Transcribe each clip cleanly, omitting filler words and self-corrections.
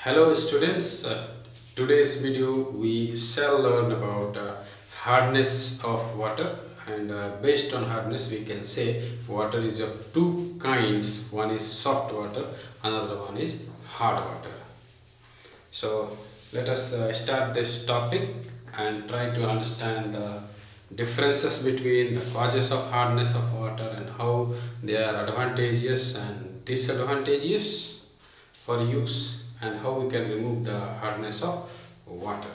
Hello students, today's video we shall learn about hardness of water, and based on hardness we can say water is of two kinds. One is soft water, another one is hard water. So let us start this topic and try to understand the differences between the causes of hardness of water and how they are advantageous and disadvantageous for use, and how we can remove the hardness of water.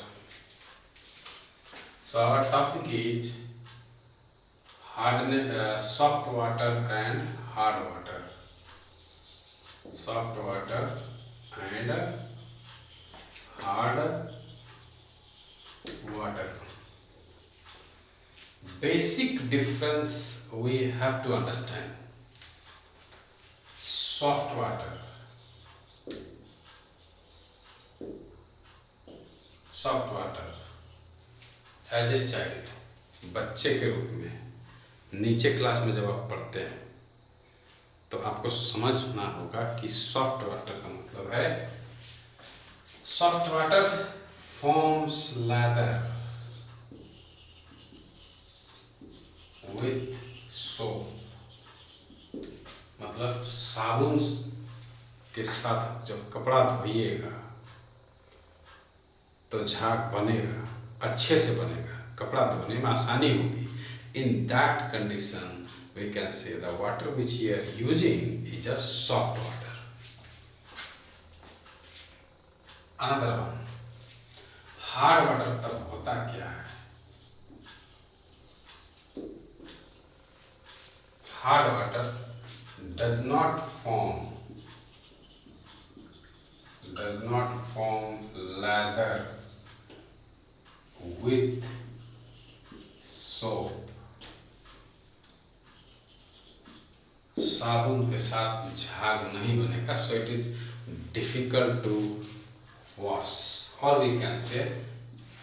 So our topic is soft water and hard water. Soft water and hard water. Basic difference we have to understand. Soft water. Soft water as a child, बच्चे के रूप में नीचे class में जब आप पढ़ते हैं तो आपको समझना होगा कि सॉफ्ट वाटर का मतलब है soft water forms leather with soap, मतलब साबुन के साथ जब कपड़ा धोइएगा तो झाग बनेगा, अच्छे से बनेगा, कपड़ा धोने में आसानी होगी. In that condition we can say the water which you are using is a soft water. Another one, hard water तब होता क्या है? Hard water does not form lather with soap. साबुन के साथ झाग नहीं बनेगा, so it is difficult to wash, or we can say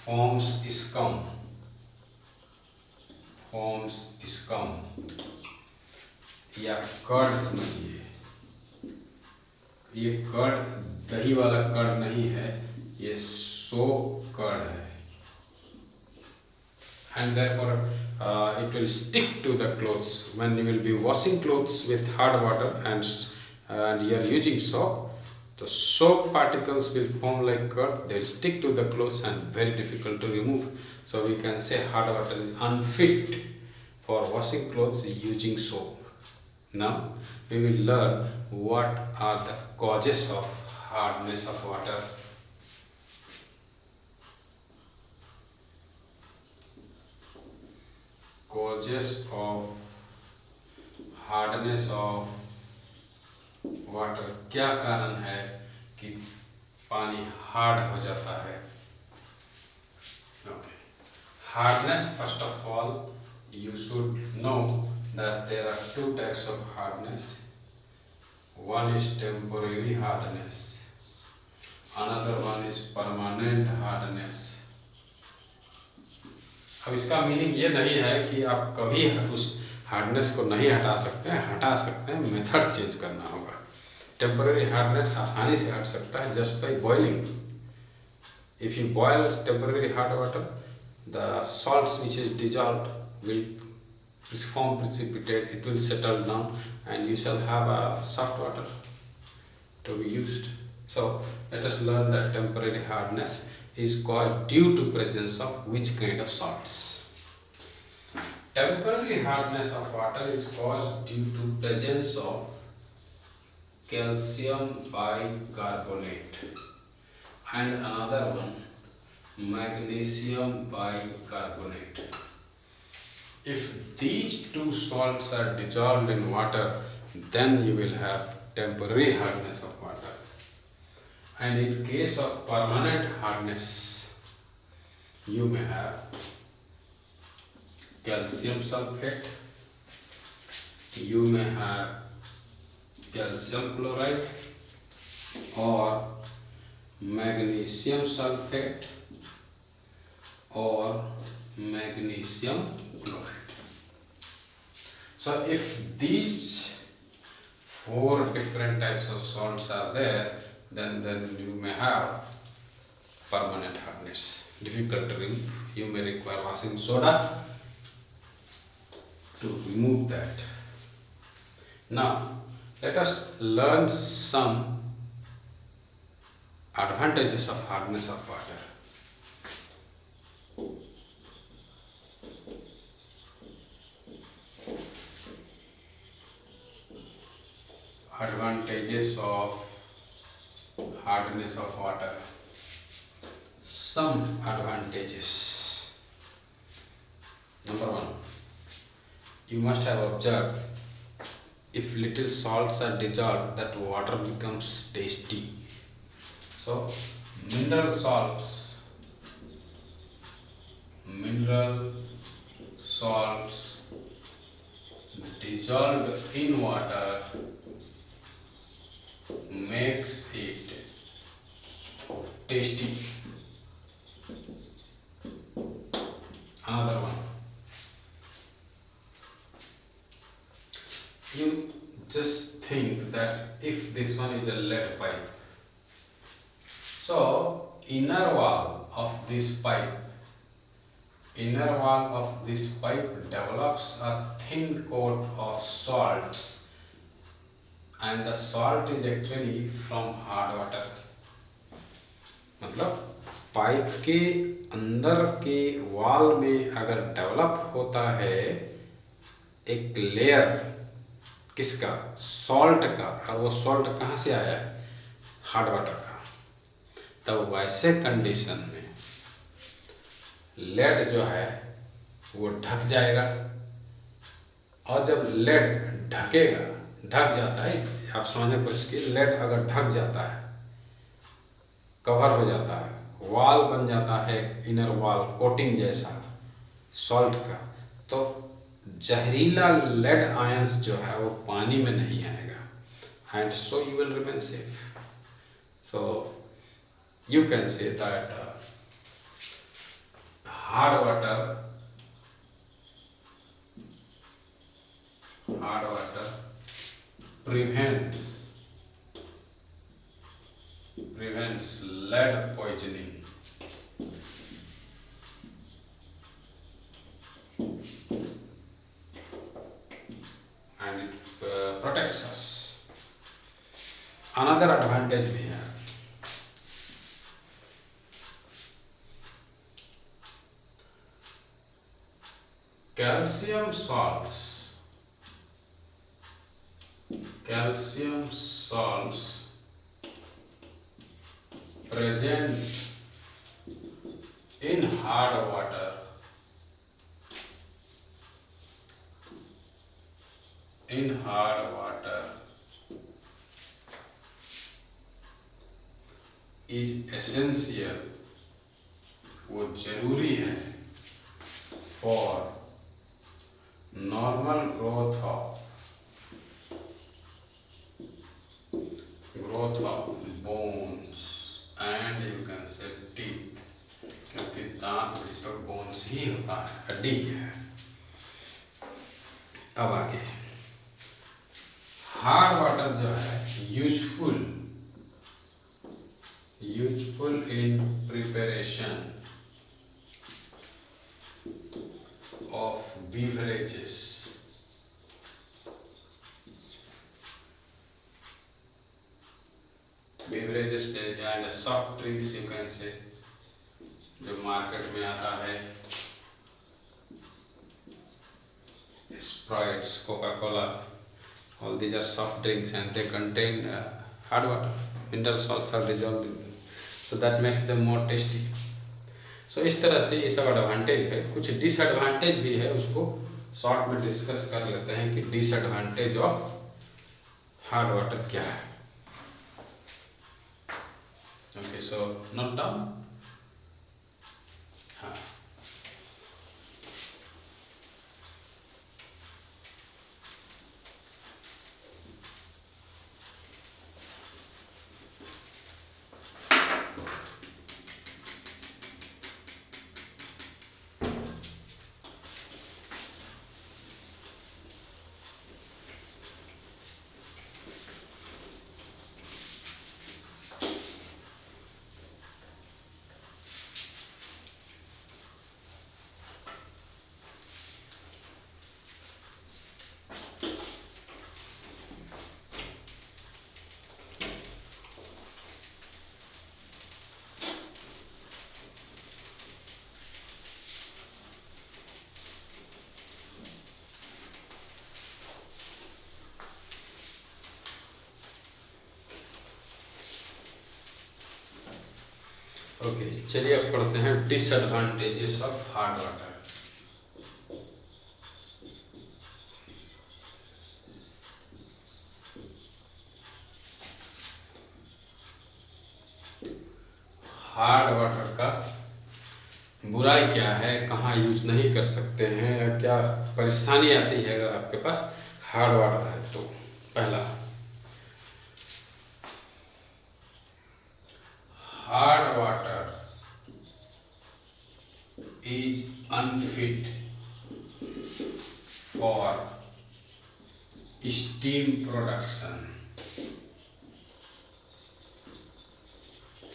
forms scum. या कर्ड समझिए, ये कर्ड दही वाला कर्ड नहीं है, ये सोप कर्ड है. And therefore it will stick to the clothes when you will be washing clothes with hard water and you are using soap. The soap particles will form like curd, they will stick to the clothes and very difficult to remove. So we can say hard water is unfit for washing clothes using soap. Now we will learn what are the causes of hardness of water. Causes of hardness of water. क्या कारण है कि पानी hard हो जाता है? Okay, hardness, first of all you should know that there are two types of hardness. One is temporary hardness, another one is permanent hardness. अब इसका मीनिंग ये नहीं है कि आप कभी उस हार्डनेस को नहीं हटा सकते हैं, हटा सकते हैं, मेथड चेंज करना होगा. टेम्पररी हार्डनेस आसानी से हट सकता है just by boiling. If you boil temporary hard water, the salts which is dissolved will form precipitate, it will settle down and you shall have a soft water to be used. So let us learn that temporary hardness is caused due to presence of which kind of salts. Temporary hardness of water is caused due to presence of calcium bicarbonate and another one magnesium bicarbonate. If these two salts are dissolved in water, then you will have temporary hardness of water. And in case of permanent hardness, you may have calcium sulfate, you may have calcium chloride or magnesium sulfate or magnesium chloride. So if these four different types of salts are there, then you may have permanent hardness, difficult to remove. You may require washing soda to remove that. Now let us learn some advantages of hardness of water. Advantages of hardness of water. Some advantages. Number one, you must have observed, if little salts are dissolved, that water becomes tasty. So mineral salts dissolved in water makes it tasty. Another one, you just think that if this one is a lead pipe, so inner wall of this pipe develops a thin coat of salts, and the salt is actually from hard water. मतलब pipe के अंदर के wall में अगर develop होता है एक layer किसका, सॉल्ट का, और वो सॉल्ट कहाँ से आया है, हार्ड वाटर का, तब वैसे कंडीशन में लेड जो है वो ढक जाएगा। और जब लेड ढक जाता है, आप समझने की कोशिश कीजिए, लेड अगर ढक जाता है, कवर हो जाता है, वॉल बन जाता है, इनर वॉल कोटिंग जैसा सॉल्ट का, तो जहरीला लेड आयंस जो है वो पानी में नहीं आएगा, and so you will remain safe. So you can say that hard water prevents lead poisoning. And it protects us. Another advantage we have, calcium salts present in hard water is essential, वो जरूरी है for normal growth of bones and you can say teeth, क्योंकि दांत भी तो bones ही होता है, हड्डी है. अब आगे, हार्ड वाटर जो है useful in preparation of beverages. And soft drinks, you can say, जो मार्केट में आता है, Sprites, Coca-Cola, all these are soft drinks and they contain hard water. Mineral salts are dissolved in them, so that makes them more tasty. So इस तरह से ये सब advantage है. कुछ डिसएडवांटेज भी है, उसको शॉर्ट में डिस्कस कर लेते हैं कि डिसएडवांटेज ऑफ हार्ड वाटर क्या है. Okay, so note down. हाँ. ओके, चलिए अब पढ़ते हैं disadvantages of hard water. Hard water का बुराई क्या है, कहाँ यूज नहीं कर सकते हैं, या क्या परेशानी आती है अगर आपके पास हार्ड वाटर है तो। पहला, hard water is unfit for steam production.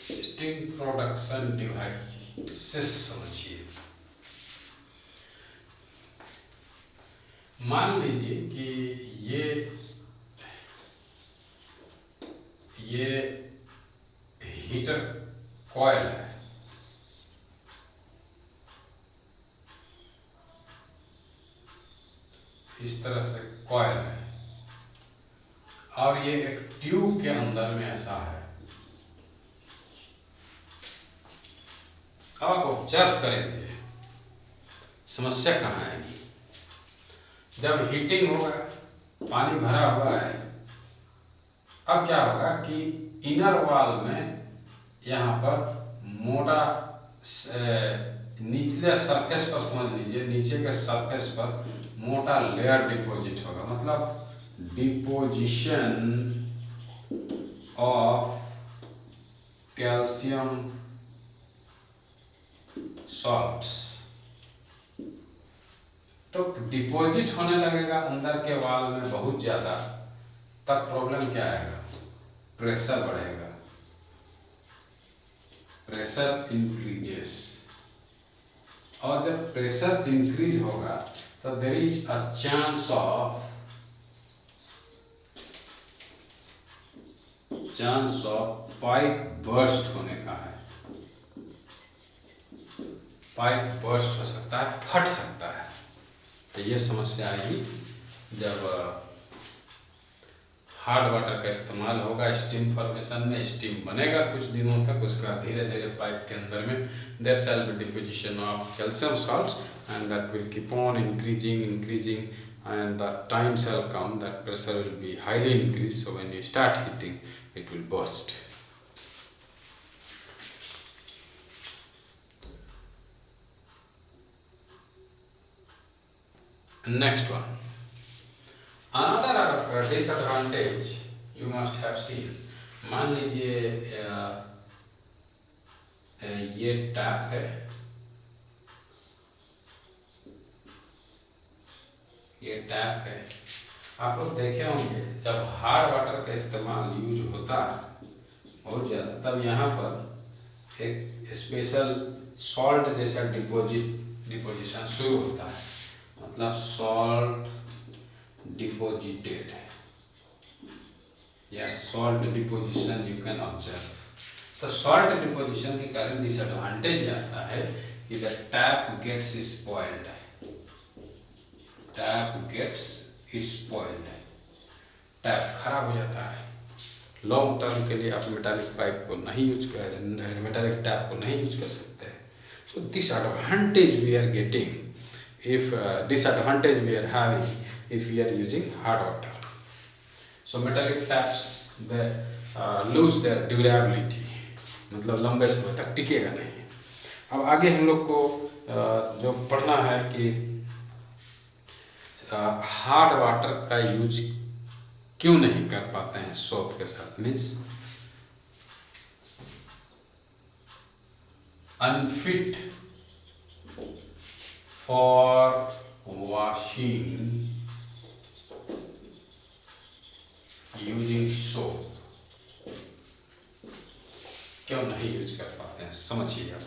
Steam production devices समझिए। मान लीजिए कि ये हीटर कॉइल है, इस तरह से कॉइल है, और ये एक ट्यूब के अंदर में ऐसा है। अब आप ऑब्जर्व करेंगे समस्या कहाँ आएगी। जब हीटिंग होगा, पानी भरा हुआ है, अब क्या होगा कि इनर वॉल में यहाँ पर मोटा निचले सरफेस पर, समझ लीजिए नीचे के सरफेस पर मोटा लेयर डिपॉजिट होगा, मतलब डिपोजिशन ऑफ कैल्शियम सॉल्ट्स। तो डिपॉजिट होने लगेगा अंदर के वाल में बहुत ज़्यादा, तब प्रॉब्लम क्या आएगा, प्रेशर बढ़ेगा, प्रेशर इंक्रीजेस। और जब प्रेशर इंक्रीज होगा तो there is a chance of pipe burst होने का है। पाइप बर्स्ट हो सकता है, फट सकता है। तो ये समस्या आएगी जब हार्ड वाटर का इस्तेमाल होगा स्टीम फॉर्मेशन में। स्टीम बनेगा कुछ दिनों तक, उसके बाद धीरे धीरे पाइप के अंदर में there shall be deposition of calcium salts, and that will keep on increasing, and the time shall come that pressure will be highly increased, so when you start heating it will burst. Next one, another disadvantage you must have seen. मान लीजिए ये tap है, ये tap है। आप लोग देखे होंगे जब हार्ड वाटर का इस्तेमाल यूज होता है बहुत ज़्यादा, तब यहाँ पर एक स्पेशल सॉल्ट जैसा डिपोजिशन शुरू होता है, मतलब सॉल्ट डिपोजिटेड या salt deposition you can observe. तो सॉल्ट डिपोजिशन के कारण डिसएडवांटेज आता है कि the tap gets spoiled, tap gets spoiled, tap खराब हो जाता है। लॉन्ग टर्म के लिए आप मेटालिक पाइप को नहीं यूज कर, मेटालिक टैप को नहीं यूज कर सकते हैं। सो disadvantage we are getting if disadvantage we are having if we are using hard water. So metallic taps they lose their durability, मतलब लंबे समय तक टिकेगा नहीं। अब आगे हम लोग को जो पढ़ना है कि हार्ड वाटर का यूज क्यों नहीं कर पाते हैं सोप के साथ, means unfit for washing using soap. क्यों नहीं यूज कर पाते हैं समझिए आप।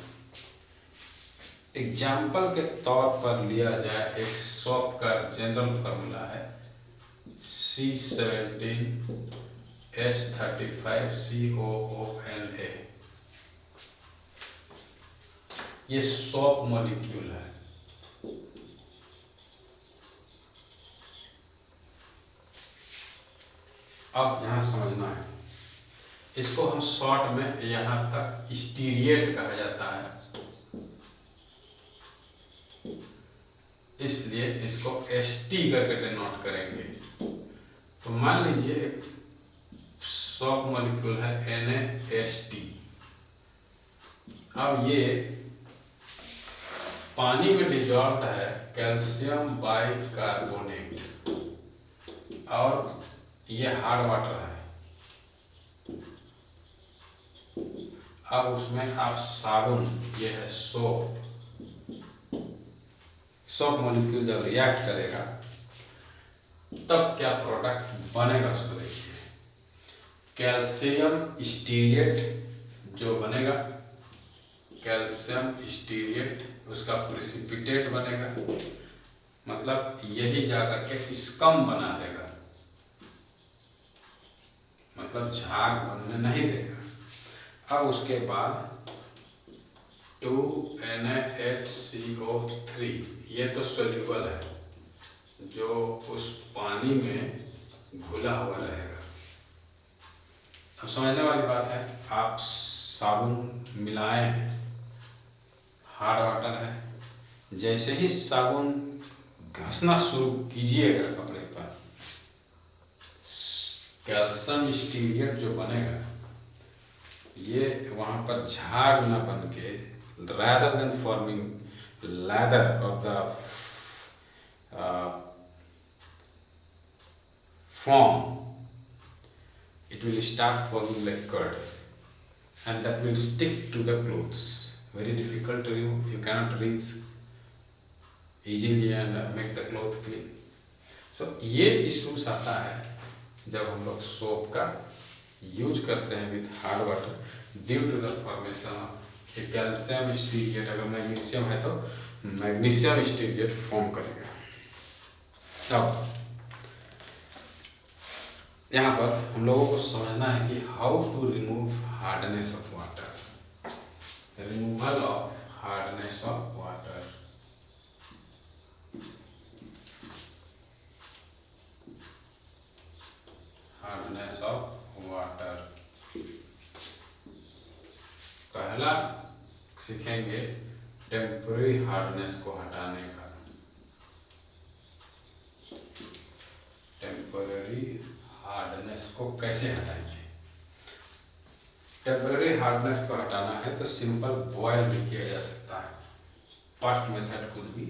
एग्जाम्पल के तौर पर लिया जाए, एक सोप का जनरल फार्मूला है C17H35COONA। ये सोप मॉलिक्यूल है। अब यहां समझना है, इसको हम शॉर्ट में यहाँ तक स्टीरिएट कहा जाता है, इसलिए इसको ST करके डिनोट करेंगे। तो मान लीजिए सॉल्ट मॉलिक्यूल है NaST। अब ये पानी में डिजॉल्व है कैल्शियम बाइकार्बोनेट और ये हार्ड वाटर है। अब उसमें आप साबुन, ये है सोप मॉलिक्यूल जब रिएक्ट करेगा तब क्या प्रोडक्ट बनेगा उसको देखिए। कैल्शियम स्टीरिएट जो बनेगा, कैल्शियम स्टीरिएट उसका प्रेसिपिटेट बनेगा, मतलब यही जाकर के स्कम बना देगा, मतलब झाग बनने नहीं देगा। अब उसके बाद 2NaHCO3, ये तो सोल्यूबल है, जो उस पानी में घुला हुआ रहेगा। अब समझने वाली बात है, आप साबुन मिलाए हैं, हार्ड वाटर है, जैसे ही साबुन घसना शुरू कीजिएगा कपड़े पर, कैल्शियम स्टीरिएट जो बनेगा ये वहाँ पर झाग न बन के, rather than forming lather or the foam, it will start forming like curd, and that will stick to the clothes. Very difficult to remove. You cannot rinse easily and make the cloth clean. So ये issues आता है जब हम लोग soap का use करते हैं with hard water due to the formation of calcium stearate. अगर मैग्नीशियम है तो मैग्नीशियम स्टीरिएट फॉर्म करेगा। अब यहाँ पर हम लोगों को समझना है कि how to remove hardness of water, removal of hardness of water. Hardness of water, पहला सीखेंगे टेम्पररी हार्डनेस को हटाने का। टेम्पररी हार्डनेस को कैसे हटाएंगे? टेम्पररी हार्डनेस को हटाना है तो सिंपल बॉयल भी किया जा सकता है। First method could be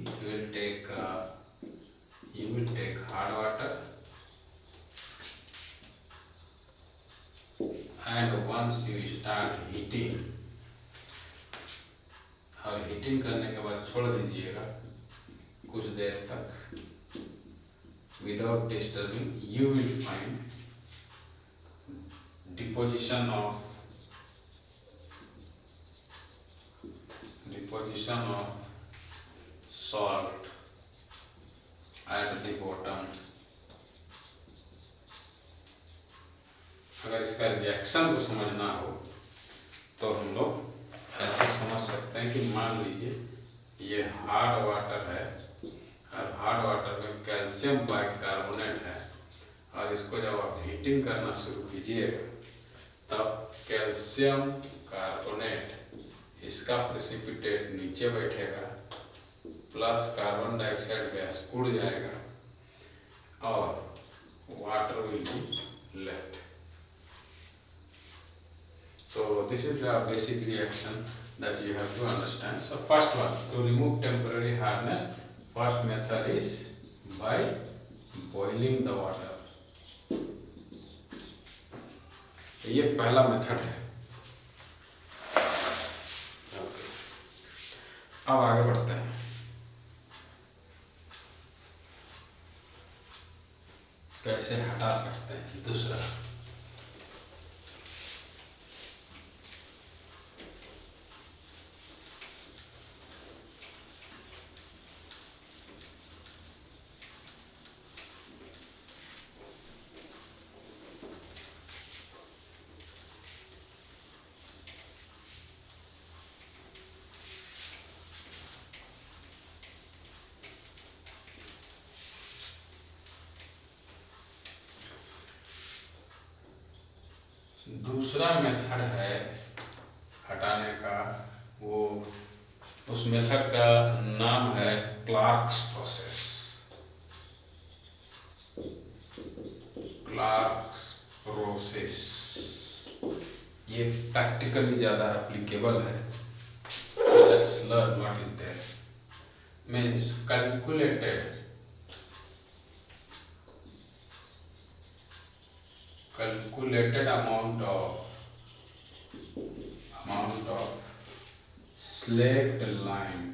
you will take hard water and once you start heating, और हीटिंग करने के बाद छोड़ दीजिएगा कुछ देर तक without disturbing, you will find deposition of salt at the bottom। अगर इसका रिएक्शन को समझना हो तो हम लोग ऐसे समझ सकते हैं कि मान लीजिए ये हार्ड वाटर है और हार्ड वाटर में कैल्शियम बाइकार्बोनेट है, और इसको जब आप हीटिंग करना शुरू कीजिएगा तब कैल्शियम कार्बोनेट, इसका प्रेसिपिटेट नीचे बैठेगा, प्लस कार्बन डाइऑक्साइड गैस उड़ जाएगा और water will be left. So this is the basic reaction that you have to understand. So first one, to remove temporary hardness, first method is by boiling the water। ये पहला method है। अब आगे बढ़ते हैं। कैसे हटा सकते हैं? दूसरा, दूसरा मेथड है हटाने का, वो उस मेथड का नाम है क्लार्क्स प्रोसेस। क्लार्क्स प्रोसेस ये प्रैक्टिकली ज़्यादा एप्लीकेबल है। Let's learn what is that. Means calculated amount of slaked lime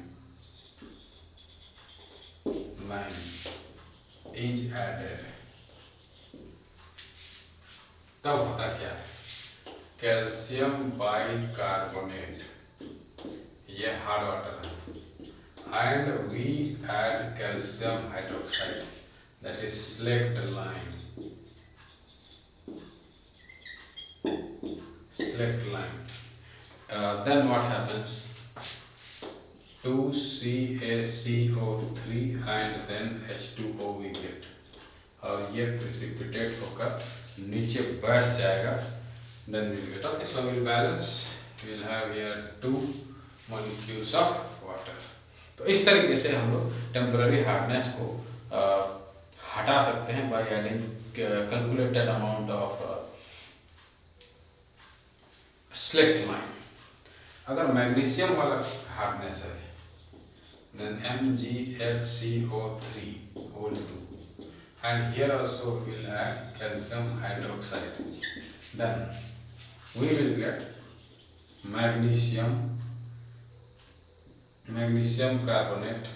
is added। तब होता क्या है, कैल्शियम बाइकार्बोनेट, ये हार्ड वाटर है, and we add calcium hydroxide that is slaked lime. Then what happens, 2CaCO3 and then H2O we get, और ये precipitate होकर नीचे बैठ जाएगा। Then we'll get, okay, so we'll balance, we'll have here 2 molecules of water। तो इस तरीके से हम लोग टेम्पररी हार्डनेस को हटा सकते हैं by adding calculated amount of slaked lime. अगर मैग्नीशियम वाला हार्डनेस है, then MgHCO3 whole 2, and here also we will add calcium hydroxide, then we will get magnesium carbonate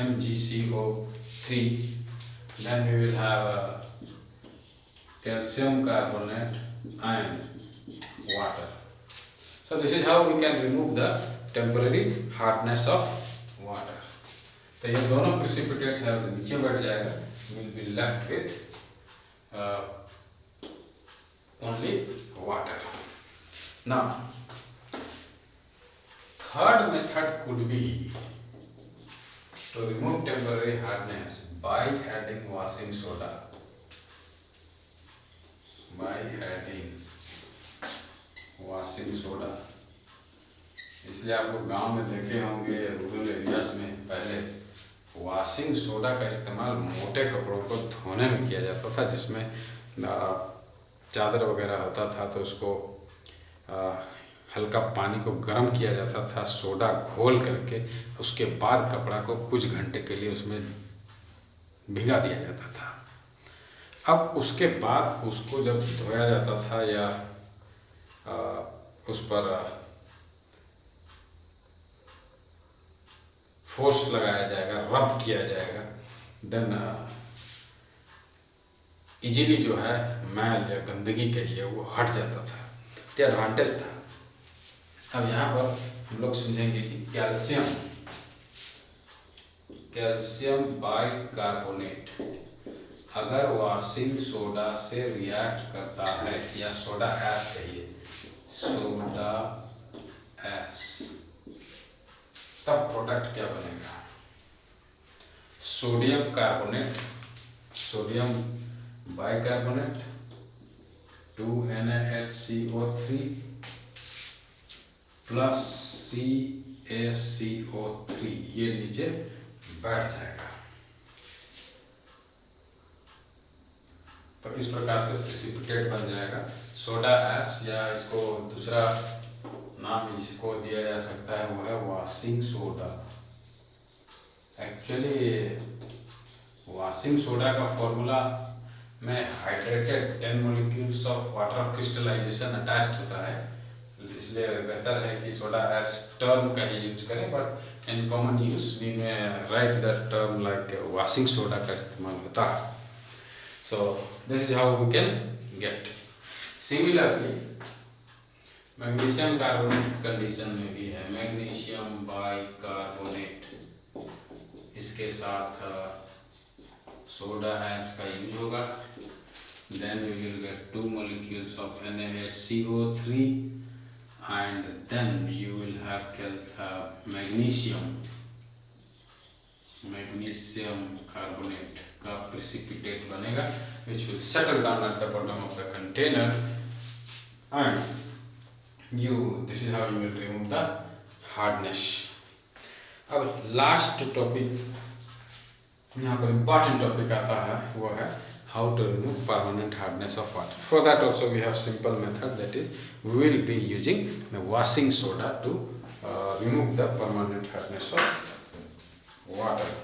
MgCO3, then we will have calcium carbonate and water। So this is how we can remove the temporary hardness of water। तो ये दोनों precipitate है नीचे बैठ जाएगा, will be left with only water। Now third method could be to remove temporary hardness by adding washing soda। इसलिए आप लोग गांव में देखे होंगे, रूरल एरियाज में पहले वॉशिंग सोडा का इस्तेमाल मोटे कपड़ों को धोने में किया जाता था, जिसमें चादर वगैरह होता था तो उसको हल्का पानी को गर्म किया जाता था, सोडा घोल करके उसके बाद कपड़ा को कुछ घंटे के लिए उसमें भिगा दिया जाता था। अब उसके बाद उसको जब धोया जाता था या उस पर फोर्स लगाया जाएगा, रब किया जाएगा, देन इजीली जो है मैल या गंदगी कहिए वो हट जाता था। क्या एडवांटेज था। अब यहाँ पर हम लोग समझेंगे कि कैल्शियम बाइकार्बोनेट अगर वॉशिंग सोडा से रिएक्ट करता है, या सोडा ऐश कहिए, सोडा ऐश, तब प्रोडक्ट क्या बनेगा, sodium carbonate, sodium bicarbonate 2NaHCO3 plus CaCO3, ये नीचे बैठ जाएगा। तो इस प्रकार से प्रेसिपिटेट बन जाएगा सोडा ऐश, या इसको दूसरा नाम इसको दिया जा सकता है, वो है washing soda. Actually washing soda का फॉर्मूला में hydrated 10 molecules of water of crystallization attached होता है, इसलिए बेहतर है कि सोडा ऐश टर्म का ही यूज करें, but in common use we में write that term like washing soda का इस्तेमाल होता है। So this is how we can get। Similarly magnesium carbonate condition में भी है, मैग्नीशियम बाइकार्बोनेट, इसके साथ सोडा ऐश का यूज होगा, then we will get 2 molecules of NaHCO3 and then you will have magnesium carbonate का precipitate बनेगा which will settle down at the bottom of the container, and this is how you will remove the hardness. अब last topic यहाँ पर important topic आता है, वो है how to remove permanent hardness of water. For that also we have simple method, that is we will be using the washing soda to remove the permanent hardness of water.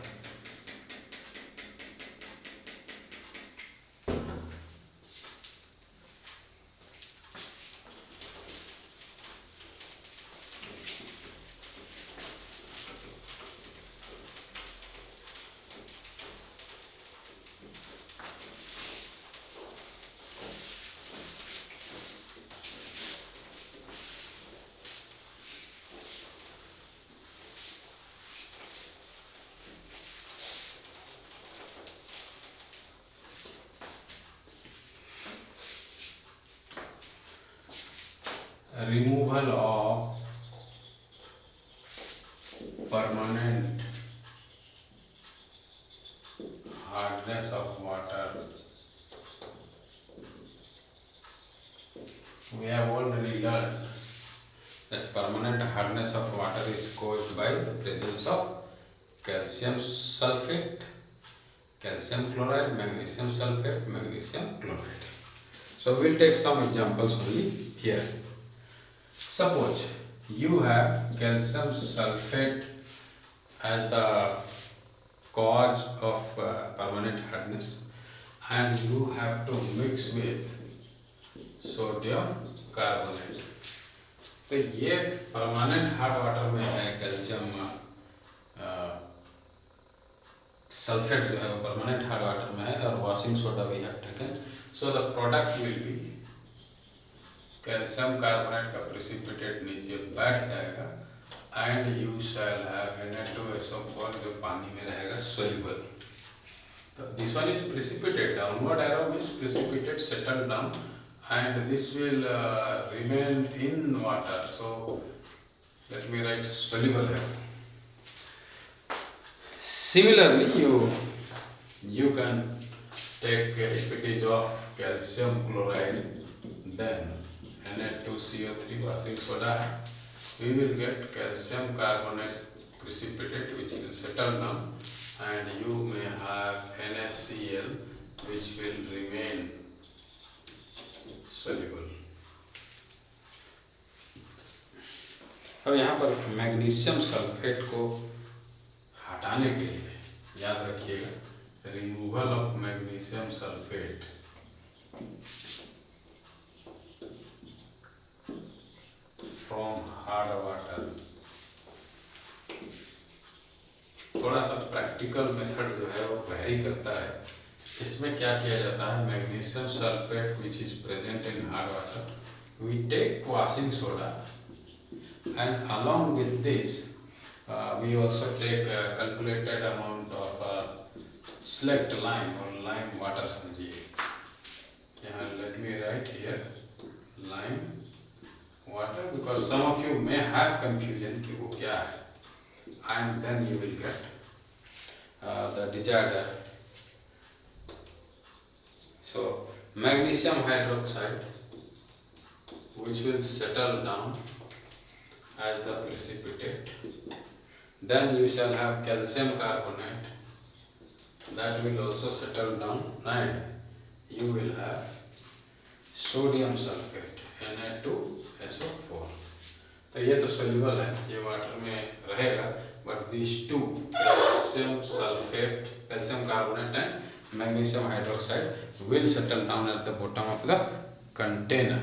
Removal of permanent hardness of water. We have already learned that permanent hardness of water is caused by the presence of calcium sulfate, calcium chloride, magnesium sulfate, magnesium chloride. So we'll take some examples only here. Suppose you have calcium sulfate as the cause of permanent hardness, and you have to mix with sodium carbonate. तो ये permanent hard water में है calcium sulphate जो है वो permanent hard water में है, और washing soda we have taken. So the product will be calcium carbonate का प्रेसिपिटेट नीचे बैठ जाएगा, and you shall have Na2SO4 जो पानी में रहेगा सोल्यूबल. तो this one is precipitate, downward arrow means precipitate settle down, and this will remain in water. So let me write soluble here. Similarly, you can take, if it is of calcium chloride, then Na2CO3 washing soda, we will get calcium carbonate precipitate which will settle down, and you may have NaCl which will remain soluble. अब यहाँ पर magnesium sulphate को हटाने के लिए याद रखिएगा, removal of magnesium sulphate from hard water. थोड़ा सा प्रैक्टिकल मेथड जो है वो वेरी करता है. इसमें क्या किया जाता है, magnesium sulphate which is present in hard water, we take washing soda, and along with this we also take a calculated amount of slaked lime or lime water. समझिए यहाँ, let me write here lime water, because some of you may have confusion कि वो क्या है, and then you will get the desired. So magnesium hydroxide which will settle down as the precipitate, then you shall have calcium carbonate that will also settle down, and you will have sodium sulfate Na2SO4. तो ये तो soluble है, ये water में रहेगा, but these two calcium sulfate, calcium carbonate and magnesium hydroxide will settle down at the bottom of the container.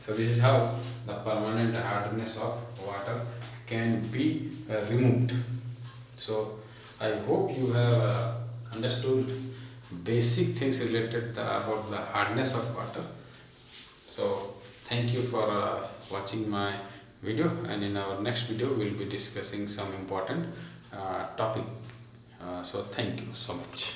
So this is how the permanent hardness of water can be removed. So I hope you have understood basic things related about the hardness of water. So thank you for watching my video, and in our next video we will be discussing some important topic. So thank you so much.